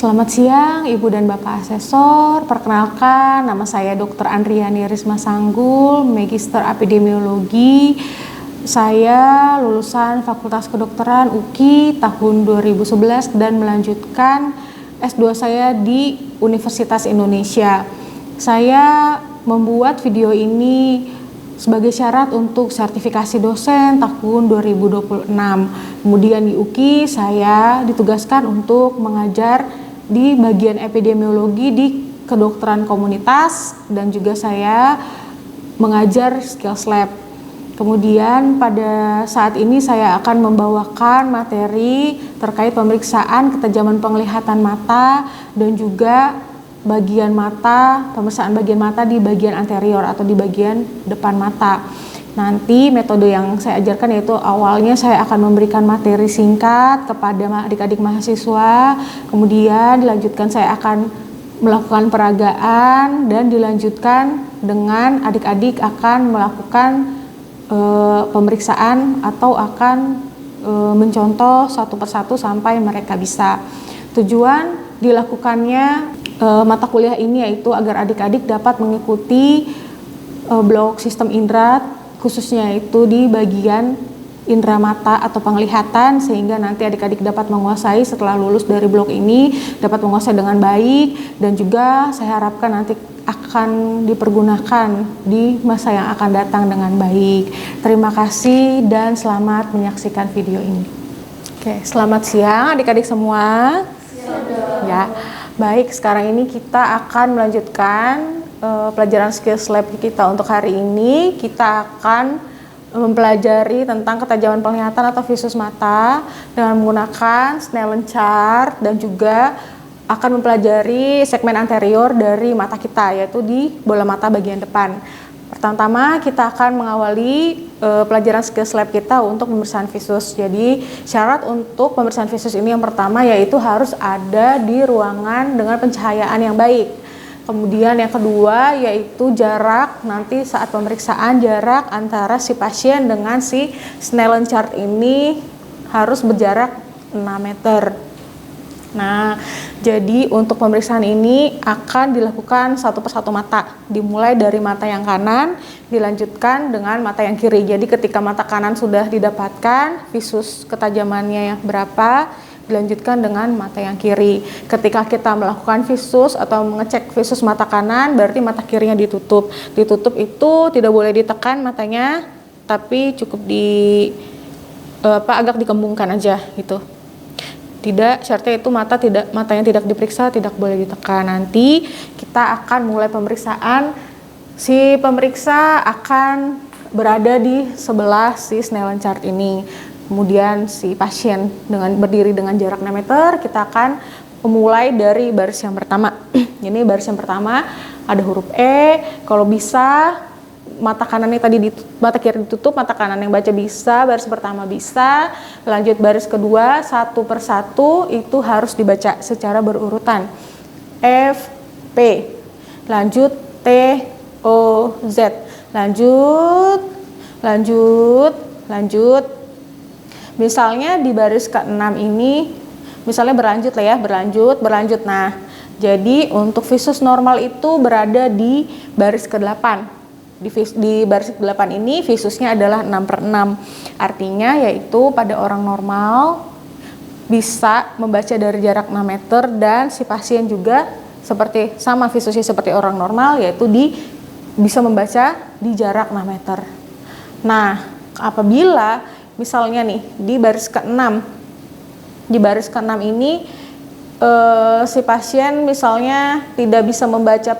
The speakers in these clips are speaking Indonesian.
Selamat siang Ibu dan Bapak Asesor. Perkenalkan, nama saya Dr. Andriani Risma Sanggul, Magister Epidemiologi. Saya lulusan Fakultas Kedokteran UKI tahun 2011 dan melanjutkan S2 saya di Universitas Indonesia. Saya membuat video ini sebagai syarat untuk sertifikasi dosen tahun 2026. Kemudian di UKI saya ditugaskan untuk mengajar di bagian epidemiologi di kedokteran komunitas dan juga saya mengajar skills lab. Kemudian pada saat ini saya akan membawakan materi terkait pemeriksaan ketajaman penglihatan mata dan juga bagian mata, pemeriksaan bagian mata di bagian anterior atau di bagian depan mata. Nanti metode yang saya ajarkan yaitu awalnya saya akan memberikan materi singkat kepada adik-adik mahasiswa, kemudian dilanjutkan saya akan melakukan peragaan dan dilanjutkan dengan adik-adik akan melakukan pemeriksaan atau akan mencontoh satu persatu sampai mereka bisa. Tujuan dilakukannya mata kuliah ini yaitu agar adik-adik dapat mengikuti blok sistem indera, khususnya itu di bagian indera mata atau penglihatan, sehingga nanti adik-adik dapat menguasai setelah lulus dari blok ini, dapat menguasai dengan baik, dan juga saya harapkan nanti akan dipergunakan di masa yang akan datang dengan baik. Terima kasih dan selamat menyaksikan video ini. Oke, selamat siang adik-adik semua. Siang. Ya. Baik, sekarang ini kita akan melanjutkan pelajaran skills lab kita untuk hari ini. Kita akan mempelajari tentang ketajaman penglihatan atau visus mata dengan menggunakan Snellen chart dan juga akan mempelajari segmen anterior dari mata kita, yaitu di bola mata bagian depan. Pertama, kita akan mengawali pelajaran skills lab kita untuk pemeriksaan visus. Jadi, syarat untuk pemeriksaan visus ini yang pertama yaitu harus ada di ruangan dengan pencahayaan yang baik. Kemudian yang kedua yaitu jarak, nanti saat pemeriksaan jarak antara si pasien dengan si Snellen chart ini harus berjarak 6 meter. Nah, jadi untuk pemeriksaan ini akan dilakukan satu persatu mata, dimulai dari mata yang kanan, dilanjutkan dengan mata yang kiri. Jadi ketika mata kanan sudah didapatkan, visus ketajamannya yang berapa, dilanjutkan dengan mata yang kiri. Ketika kita melakukan visus atau mengecek visus mata kanan, berarti mata kirinya ditutup. Ditutup itu tidak boleh ditekan matanya, tapi cukup agak dikembungkan aja gitu. Tidak, syaratnya itu matanya tidak diperiksa, tidak boleh ditekan. Nanti kita akan mulai pemeriksaan. Si pemeriksa akan berada di sebelah si Snellen chart ini. Kemudian si pasien berdiri dengan jarak 6 meter, kita akan memulai dari baris yang pertama. Ini baris yang pertama ada huruf E. Kalau bisa mata kanannya mata kiri ditutup, mata kanan yang baca bisa, baris pertama bisa, lanjut baris kedua satu persatu itu harus dibaca secara berurutan. F, P, lanjut T, O, Z, lanjut. Misalnya di baris ke-6 ini, misalnya berlanjut lah ya, berlanjut. Nah, jadi untuk visus normal itu berada di baris ke-8. Di baris ke-8 ini visusnya adalah 6/6. Artinya yaitu pada orang normal bisa membaca dari jarak 6 meter dan si pasien juga seperti sama visusnya seperti orang normal, yaitu bisa membaca di jarak 6 meter. Nah, apabila misalnya nih di baris ke-6 ini si pasien misalnya tidak bisa membaca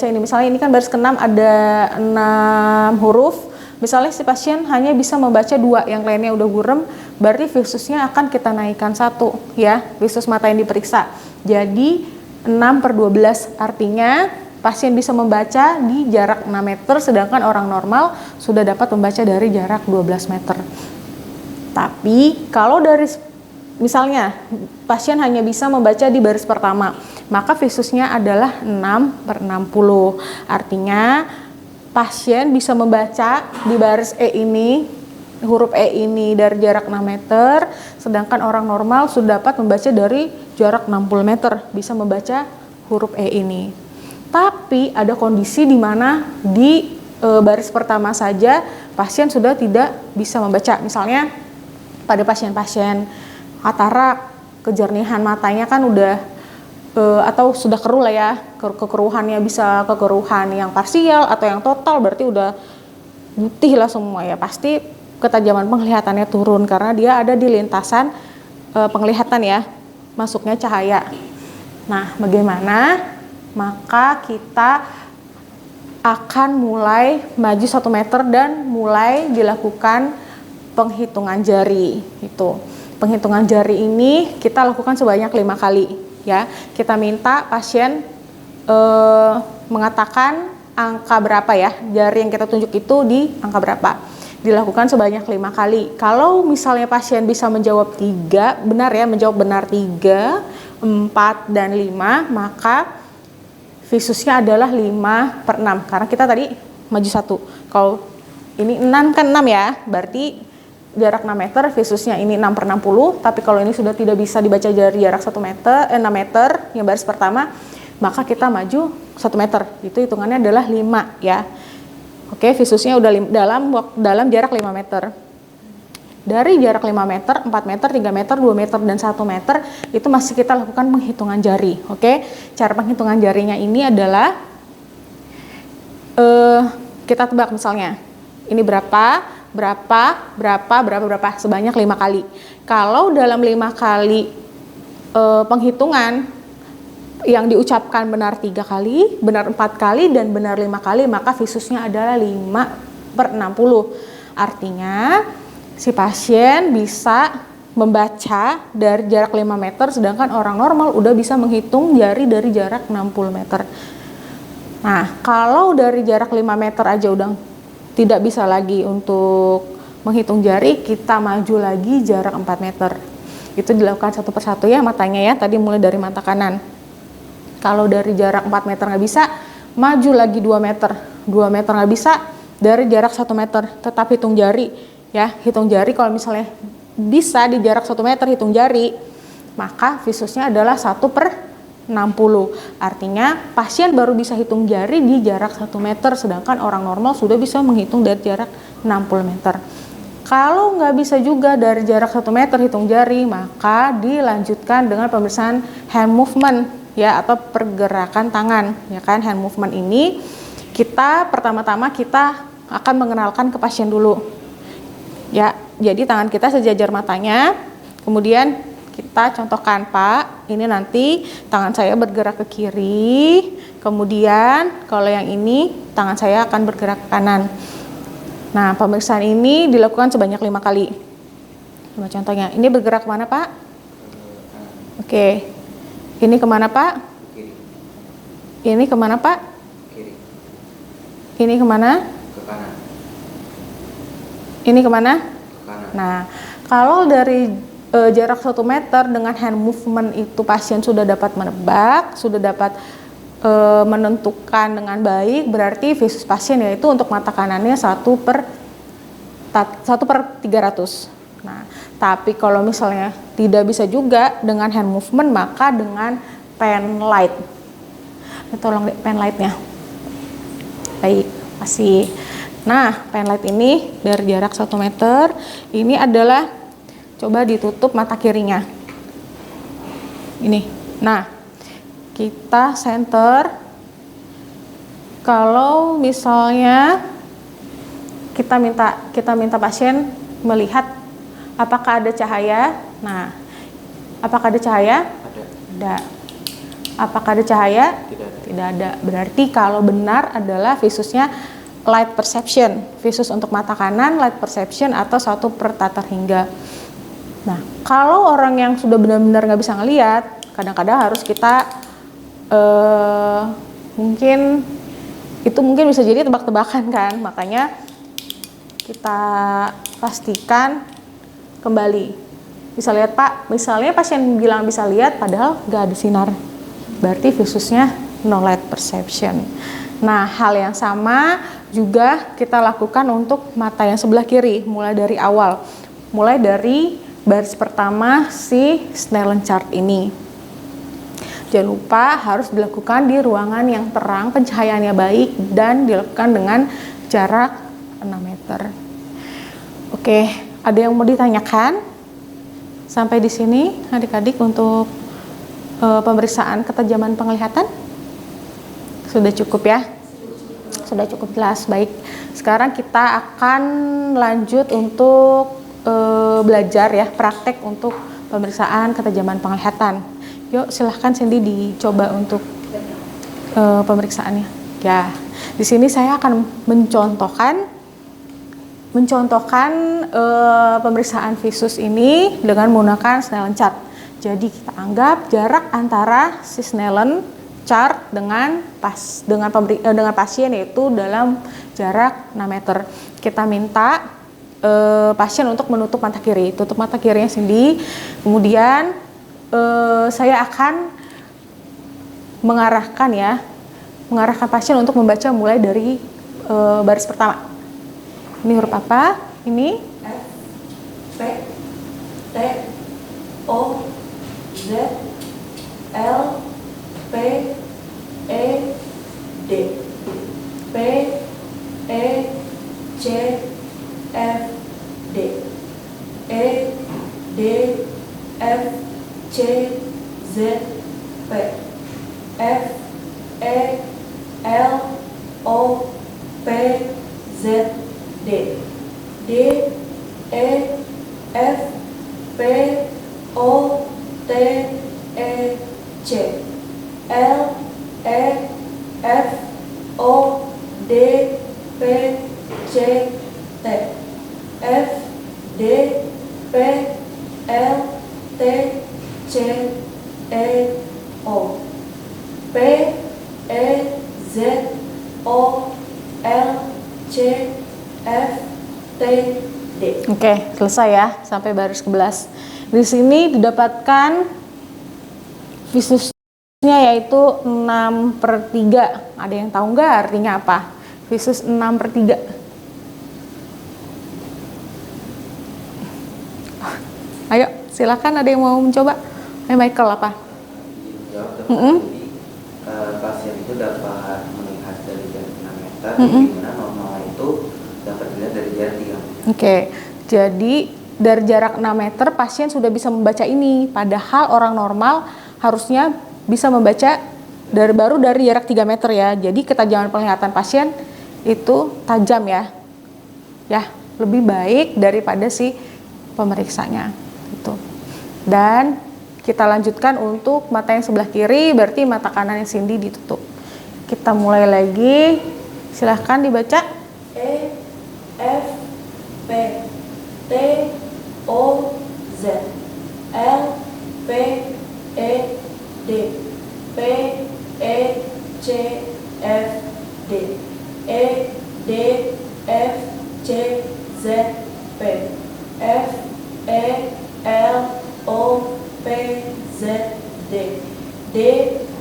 ini. Misalnya ini kan baris ke-6 ada 6 huruf. Misalnya si pasien hanya bisa membaca 2, yang lainnya udah burem, berarti visusnya akan kita naikkan 1 ya, visus mata yang diperiksa. Jadi 6/12, artinya pasien bisa membaca di jarak 6 meter, sedangkan orang normal sudah dapat membaca dari jarak 12 meter. Tapi kalau dari misalnya pasien hanya bisa membaca di baris pertama, maka visusnya adalah 6/60. Artinya pasien bisa membaca di baris E ini huruf E ini dari jarak 6 meter, sedangkan orang normal sudah dapat membaca dari jarak 60 meter, bisa membaca huruf E ini. Tapi ada kondisi di mana di baris pertama saja pasien sudah tidak bisa membaca. Misalnya pada pasien-pasien katarak, kejernihan matanya kan udah atau sudah keruh lah ya, kekeruhannya bisa kekeruhan yang parsial atau yang total, berarti udah putih lah semua ya, pasti ketajaman penglihatannya turun karena dia ada di lintasan penglihatan ya, masuknya cahaya. Nah, bagaimana? Maka kita akan mulai maju 1 meter dan mulai dilakukan penghitungan jari. Itu penghitungan jari ini kita lakukan sebanyak 5 kali ya. Kita minta pasien mengatakan angka berapa ya, jari yang kita tunjuk itu di angka berapa. Dilakukan sebanyak 5 kali. Kalau misalnya pasien bisa menjawab 3, benar ya, menjawab benar 3, 4, dan 5, maka visusnya adalah 5/6. Karena kita tadi maju 1. Kalau ini 6 kan 6 ya, berarti jarak 6 meter, visusnya ini 6/60. Tapi kalau ini sudah tidak bisa dibaca dari jarak 6 meter, yang baris pertama, maka kita maju 1 meter. Itu hitungannya adalah 5 ya. Oke, visusnya udah dalam jarak 5 meter. Dari jarak 5 meter, 4 meter, 3 meter, 2 meter, dan 1 meter, itu masih kita lakukan penghitungan jari. Oke, cara penghitungan jarinya ini adalah kita tebak misalnya, ini berapa, sebanyak 5 kali. Kalau dalam 5 kali penghitungan yang diucapkan benar 3 kali, benar 4 kali, dan benar 5 kali, maka visusnya adalah 5/60. Artinya si pasien bisa membaca dari jarak 5 meter, sedangkan orang normal udah bisa menghitung jari dari jarak 60 meter. Nah, kalau dari jarak 5 meter aja udah tidak bisa lagi untuk menghitung jari, kita maju lagi jarak 4 meter. Itu dilakukan satu persatu ya matanya ya, tadi mulai dari mata kanan. Kalau dari jarak 4 meter nggak bisa, maju lagi 2 meter. 2 meter nggak bisa, dari jarak 1 meter, tetap hitung jari. Ya, hitung jari kalau misalnya bisa di jarak 1 meter hitung jari, maka visusnya adalah 1/60. Artinya pasien baru bisa hitung jari di jarak 1 meter, sedangkan orang normal sudah bisa menghitung dari jarak 60 meter. Kalau nggak bisa juga dari jarak 1 meter hitung jari, maka dilanjutkan dengan pemeriksaan hand movement ya, atau pergerakan tangan ya kan. Hand movement ini kita pertama-tama kita akan mengenalkan ke pasien dulu ya, jadi tangan kita sejajar matanya, kemudian kita contohkan, Pak, ini nanti tangan saya bergerak ke kiri, kemudian kalau yang ini tangan saya akan bergerak ke kanan. Nah, pemeriksaan ini dilakukan sebanyak 5 kali. Coba contohnya, ini bergerak kemana, Pak? Oke, ini kemana, Pak? Kiri. Ini kemana, Pak? Kiri. Ini kemana? Ke kanan. Ini kemana? Ke kanan. Nah, kalau dari jarak 1 meter dengan hand movement itu pasien sudah dapat menebak, sudah dapat menentukan dengan baik, berarti visus pasien yaitu untuk mata kanannya 1/300. Nah, tapi kalau misalnya tidak bisa juga dengan hand movement, maka dengan pen light. Tolong pen lightnya. Baik, masih. Nah, pen light ini dari jarak 1 meter, ini adalah, coba ditutup mata kirinya. Ini. Nah, kita center. Kalau misalnya kita minta pasien melihat apakah ada cahaya. Nah, apakah ada cahaya? Ada. Apakah ada cahaya? Tidak ada. Berarti kalau benar adalah visusnya light perception. Visus untuk mata kanan, light perception atau 1/3. Nah, kalau orang yang sudah benar-benar nggak bisa ngelihat, kadang-kadang harus kita mungkin bisa jadi tebak-tebakan kan, makanya kita pastikan kembali. Bisa lihat, Pak, misalnya pasien bilang bisa lihat padahal nggak ada sinar, berarti visusnya no light perception. Nah, hal yang sama juga kita lakukan untuk mata yang sebelah kiri, mulai dari awal. Mulai dari baris pertama si Snellen chart ini. Jangan lupa harus dilakukan di ruangan yang terang, pencahayaannya baik, dan dilakukan dengan jarak 6 meter. Oke, ada yang mau ditanyakan? Sampai di sini adik-adik untuk pemeriksaan ketajaman penglihatan? Sudah cukup ya? Sudah cukup jelas. Baik, sekarang kita akan lanjut untuk belajar ya, praktek untuk pemeriksaan ketajaman penglihatan. Yuk silahkan Cindy dicoba untuk pemeriksaannya. Ya, di sini saya akan mencontohkan pemeriksaan visus ini dengan menggunakan Snellen chart. Jadi kita anggap jarak antara si Snellen chart dengan pasien yaitu dalam jarak 6 meter. Kita minta pasien untuk menutup mata kiri. Tutup mata kirinya Cindy. Kemudian saya akan mengarahkan pasien untuk membaca mulai dari baris pertama. Ini huruf apa? Ini F, P, T, O, Z, L, P, E, D, P, E, C, F, D, E, D, F, C, Z, P, F, E, L, O, P, Z, D, D, E, F, P, O, T, E, C, L, E, F, O, D, P, C, T, F, D, P, L, T, C, E, O, P, E, Z, O, L, C, F, T, D. Oke, selesai ya sampai baris ke-11. Di sini didapatkan visusnya yaitu 6/3. Ada yang tahu nggak artinya apa? Visus 6/3. Ayo, silakan ada yang mau mencoba. Michael apa? Pasien itu dapat melihat dari jarak 6 meter, di mana normal itu dapat dilihat dari jarak 3 meter. Oke, jadi dari jarak 6 meter pasien sudah bisa membaca ini. Padahal orang normal harusnya bisa membaca baru dari jarak 3 meter ya. Jadi ketajaman penglihatan pasien itu tajam ya. Ya, lebih baik daripada si pemeriksanya. Gitu. Dan kita lanjutkan untuk mata yang sebelah kiri, berarti mata kanannya Cindy ditutup. Kita mulai lagi. Silahkan dibaca. E, F, P, T, O, Z, L, P, E, D, P, E, C, F, D, E, D, F, C, Z, P, F, E, L, O, P, Z, D, D,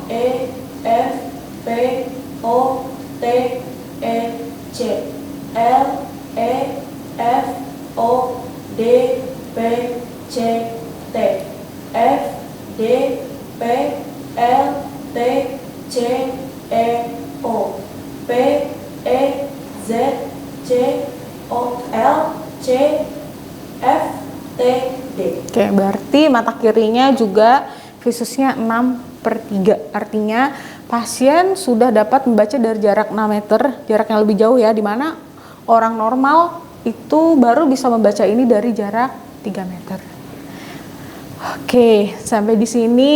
E, F, P, O, T, E, C, L, E, F, O, D, P, C, T, F, D, P, L, T, C, E, O, P, E, Z, C, O, L, C, F, T, D. Oke, berarti mata kirinya juga visusnya 6/3. Artinya pasien sudah dapat membaca dari jarak 6 meter, jarak yang lebih jauh ya, di mana orang normal itu baru bisa membaca ini dari jarak 3 meter. Oke, sampai di sini.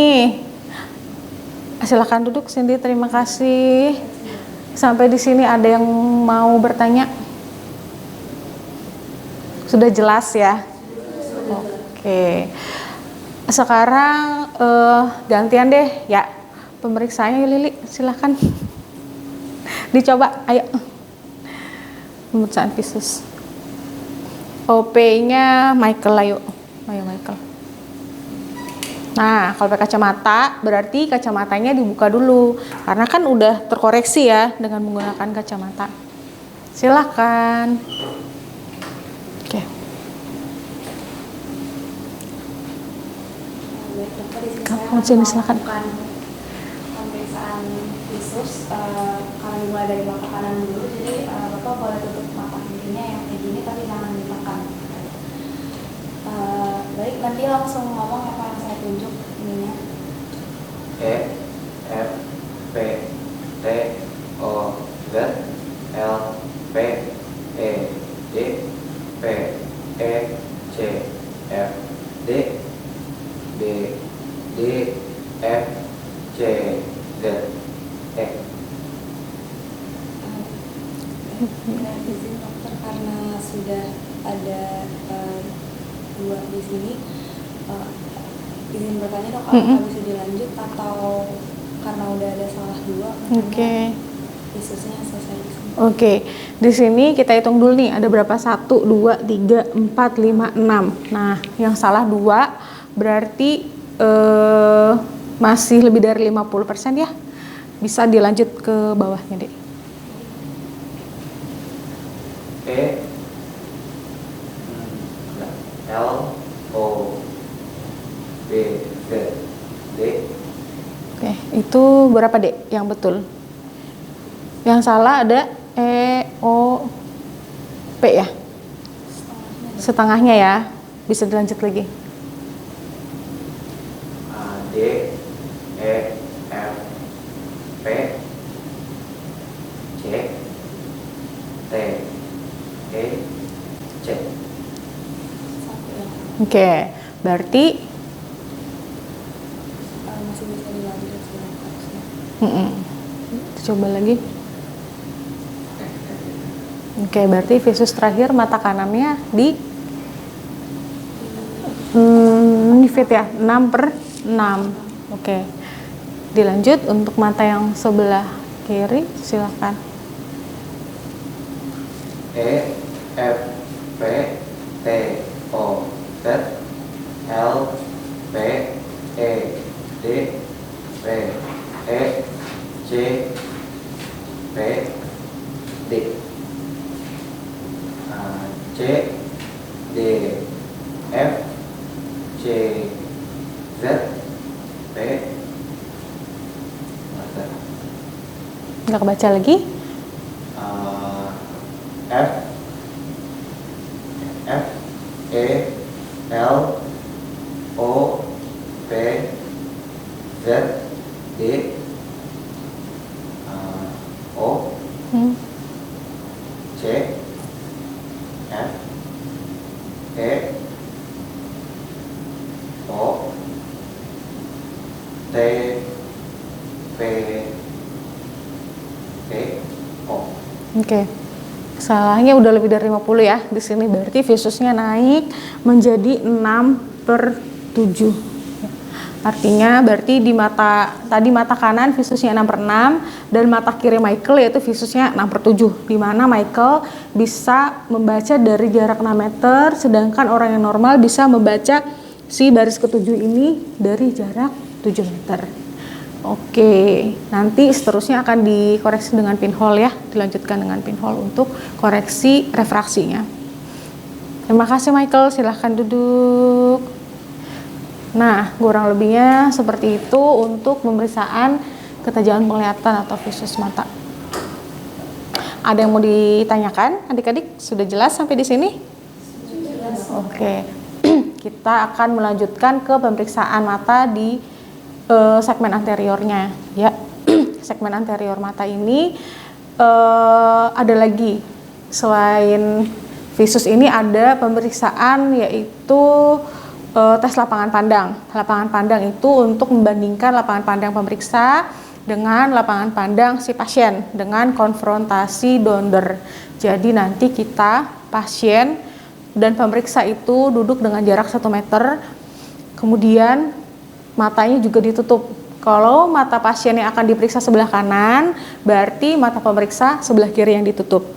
Silakan duduk Cindy, terima kasih. Sampai di sini ada yang mau bertanya? Sudah jelas ya? Oke. Sekarang gantian deh ya. Pemeriksaannya Lili, silakan. Dicoba, ayo. Pemeriksaan visus. OP-nya Michael, ayo Michael. Nah, kalau pakai kacamata, berarti kacamatanya dibuka dulu. Karena kan udah terkoreksi ya dengan menggunakan kacamata. Silakan. Oke. Baik dokter, di Kamu sini sini, saya silakan. melakukan pemeriksaan visus karena dimulai dari mata kanan dulu. Jadi bapak boleh tutup mata kirinya yang kayak gini tapi jangan ditekan. Baik, nanti langsung ngomong apa yang saya tunjuk ininya. E F P T O Z L P E D P E C F D B D F C Z E. Dengan izin dokter, karena sudah ada 2 di sini, izin bertanya dok, apakah bisa dilanjut atau karena udah ada salah 2? Oke. Visusnya selesai di sini. Oke, di sini kita hitung dulu nih, ada berapa? 1, 2, 3, 4, 5, 6. Nah, yang salah 2 berarti masih lebih dari 50% ya. Bisa dilanjut ke bawahnya, Dek. E L O B Z D. Oke, itu berapa, Dek, yang betul? Yang salah ada E, O, P ya? Setengahnya ya. Bisa dilanjut lagi. D E F P C T E C. Satu ya. Oke, berarti Masih bisa dilanjut sih harusnya. coba lagi. Oke, berarti visus terakhir mata kanannya di fit ya, 6/6. Oke, dilanjut untuk mata yang sebelah kiri, silakan. E F P T O Z L P E D P E C P D. C D F C Z P. Nggak kebaca lagi? F F E L O P Z D O C F E O T P E O. Oke. Salahnya udah lebih dari 50 ya. Di sini berarti visusnya naik menjadi 6/7. Artinya berarti di mata tadi mata kanan visusnya 6/6 dan mata kiri Michael yaitu visusnya 6/7, di mana Michael bisa membaca dari jarak 6 meter sedangkan orang yang normal bisa membaca si baris ketujuh ini dari jarak 7 meter. Oke, nanti seterusnya akan dikoreksi dengan pinhole ya, dilanjutkan dengan pinhole untuk koreksi refraksinya. Terima kasih Michael, silahkan duduk. Nah, kurang lebihnya seperti itu untuk pemeriksaan ketajaman penglihatan atau visus mata. Ada yang mau ditanyakan, adik-adik? Sudah jelas sampai di sini? Oke, kita akan melanjutkan ke pemeriksaan mata di segmen anteriornya ya. Segmen anterior mata ini ada lagi selain visus ini ada pemeriksaan yaitu tes lapangan pandang. Lapangan pandang itu untuk membandingkan lapangan pandang pemeriksa dengan lapangan pandang si pasien dengan konfrontasi Donder. Jadi nanti kita pasien dan pemeriksa itu duduk dengan jarak 1 meter, kemudian matanya juga ditutup. Kalau mata pasien yang akan diperiksa sebelah kanan, berarti mata pemeriksa sebelah kiri yang ditutup.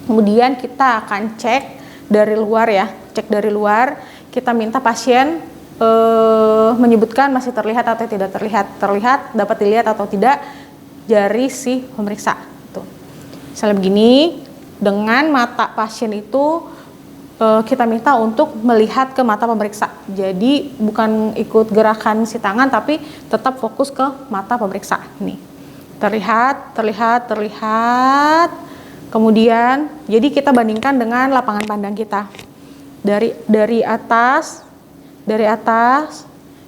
Kemudian kita akan cek dari luar ya, cek dari luar. Kita minta pasien menyebutkan masih terlihat atau tidak terlihat. Terlihat, dapat dilihat atau tidak jari si pemeriksa. Tuh. Misalnya begini, dengan mata pasien itu kita minta untuk melihat ke mata pemeriksa. Jadi bukan ikut gerakan si tangan, tapi tetap fokus ke mata pemeriksa. Nih, terlihat. Kemudian, jadi kita bandingkan dengan lapangan pandang kita. Dari atas,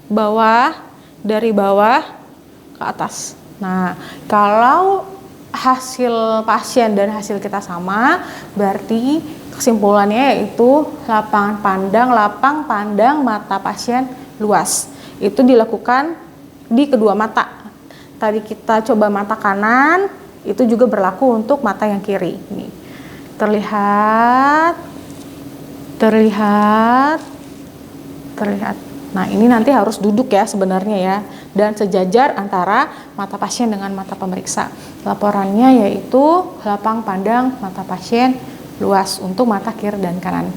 bawah, dari bawah ke atas. Nah, kalau hasil pasien dan hasil kita sama, berarti kesimpulannya yaitu lapang pandang mata pasien luas. Itu dilakukan di kedua mata. Tadi kita coba mata kanan, itu juga berlaku untuk mata yang kiri. Nih, terlihat. Nah, ini nanti harus duduk ya sebenarnya ya, dan sejajar antara mata pasien dengan mata pemeriksa. Laporannya yaitu lapang pandang mata pasien luas untuk mata kiri dan kanan.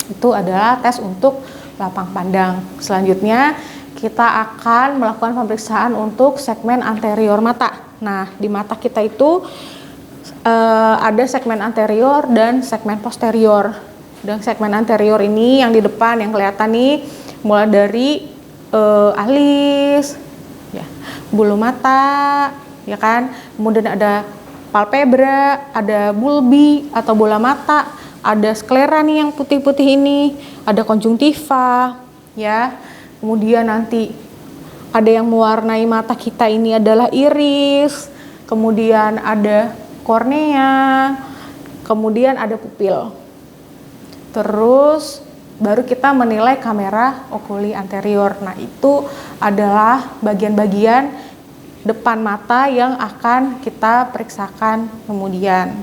Itu adalah tes untuk lapang pandang. Selanjutnya kita akan melakukan pemeriksaan untuk segmen anterior mata. Nah, di mata kita itu ada segmen anterior dan segmen posterior. Dan segmen anterior ini yang di depan yang kelihatan nih, mulai dari alis, ya, bulu mata, ya kan. Kemudian ada palpebra, ada bulbi atau bola mata, ada sklera nih yang putih-putih ini, ada konjungtiva, ya. Kemudian nanti ada yang mewarnai mata kita ini adalah iris, kemudian ada kornea, kemudian ada pupil. Terus baru kita menilai kamera okuli anterior. Nah, itu adalah bagian-bagian depan mata yang akan kita periksakan kemudian.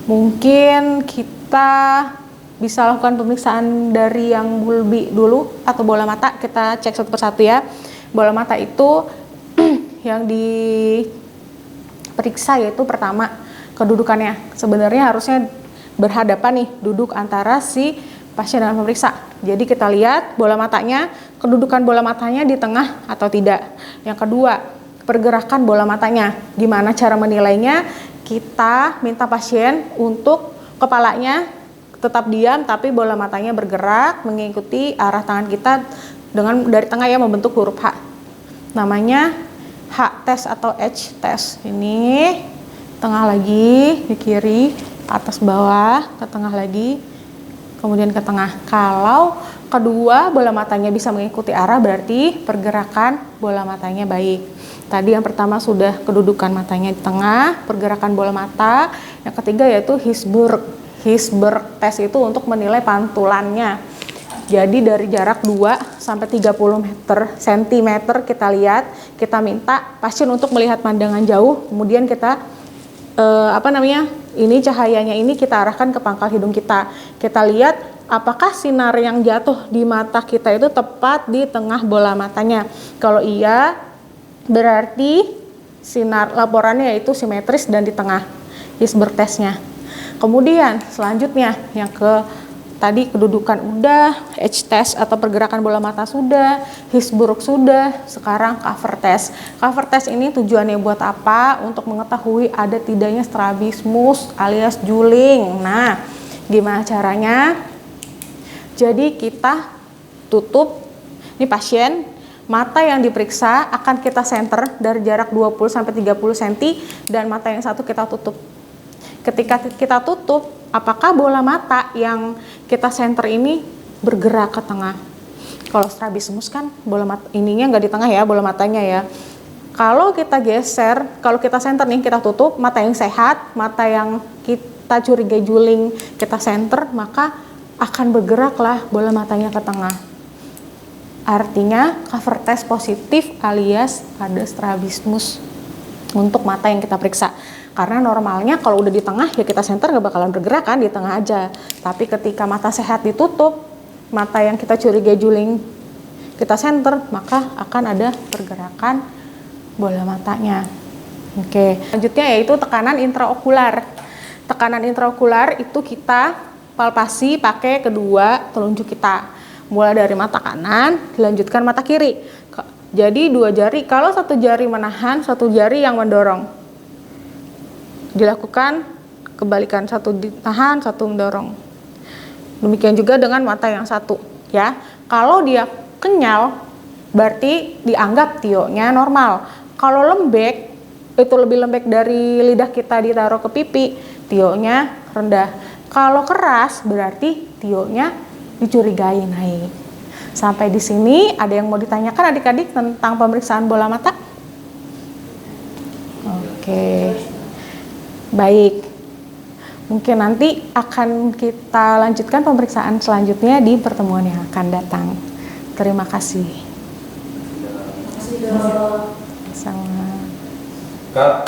Mungkin kita bisa lakukan pemeriksaan dari yang bulbi dulu atau bola mata. Kita cek satu persatu ya. Bola mata itu yang diperiksa yaitu pertama kedudukannya. Sebenarnya harusnya berhadapan nih, duduk antara si pasien dan pemeriksa. Jadi kita lihat bola matanya, kedudukan bola matanya di tengah atau tidak. Yang kedua, pergerakan bola matanya. Gimana cara menilainya? Kita minta pasien untuk kepalanya tetap diam tapi bola matanya bergerak mengikuti arah tangan kita dengan dari tengah ya, membentuk huruf H. Namanya H test atau H test. Ini tengah lagi, di kiri, atas bawah, ke tengah lagi, kemudian ke tengah. Kalau kedua bola matanya bisa mengikuti arah, berarti pergerakan bola matanya baik. Tadi yang pertama sudah kedudukan matanya di tengah, pergerakan bola mata. Yang ketiga yaitu Hirschberg. Hirschberg test itu untuk menilai pantulannya. Jadi dari jarak 2 sampai 30 cm kita lihat, kita minta pasien untuk melihat pandangan jauh, kemudian kita ini cahayanya ini kita arahkan ke pangkal hidung kita. Kita lihat apakah sinar yang jatuh di mata kita itu tepat di tengah bola matanya. Kalau iya, berarti sinar laporannya yaitu simetris dan di tengah. Hirschberg testnya. Kemudian selanjutnya yang tadi kedudukan udah, H test atau pergerakan bola mata sudah, Hirschberg sudah, sekarang cover test. Cover test ini tujuannya buat apa? Untuk mengetahui ada tidaknya strabismus alias juling. Nah, gimana caranya? Jadi kita tutup, ini pasien, mata yang diperiksa akan kita center dari jarak 20 sampai 30 cm dan mata yang satu kita tutup. Ketika kita tutup, apakah bola mata yang kita center ini bergerak ke tengah? Kalau strabismus kan bola mata ininya nggak di tengah ya, bola matanya ya. Kalau kita geser, kalau kita center nih, kita tutup, mata yang sehat, mata yang kita curiga juling, kita center, maka akan bergeraklah bola matanya ke tengah. Artinya cover test positif alias ada strabismus untuk mata yang kita periksa. Karena normalnya kalau udah di tengah ya kita center nggak bakalan bergerak kan, di tengah aja. Tapi ketika mata sehat ditutup, mata yang kita curiga juling kita center, maka akan ada pergerakan bola matanya. Oke, selanjutnya yaitu tekanan intraokular. Tekanan intraokular itu kita palpasi pakai kedua telunjuk kita. Mulai dari mata kanan, dilanjutkan mata kiri. Jadi dua jari, kalau satu jari menahan, satu jari yang mendorong. Dilakukan kebalikan, satu ditahan, satu mendorong. Demikian juga dengan mata yang satu, ya. Kalau dia kenyal, berarti dianggap tionya normal. Kalau lembek, itu lebih lembek dari lidah kita ditaruh ke pipi, tionya rendah. Kalau keras, berarti tionya dicurigai naik. Sampai di sini ada yang mau ditanyakan adik-adik tentang pemeriksaan bola mata? Oke. Baik. Mungkin nanti akan kita lanjutkan pemeriksaan selanjutnya di pertemuan yang akan datang. Terima kasih. Kasih dong. Sama. Kak,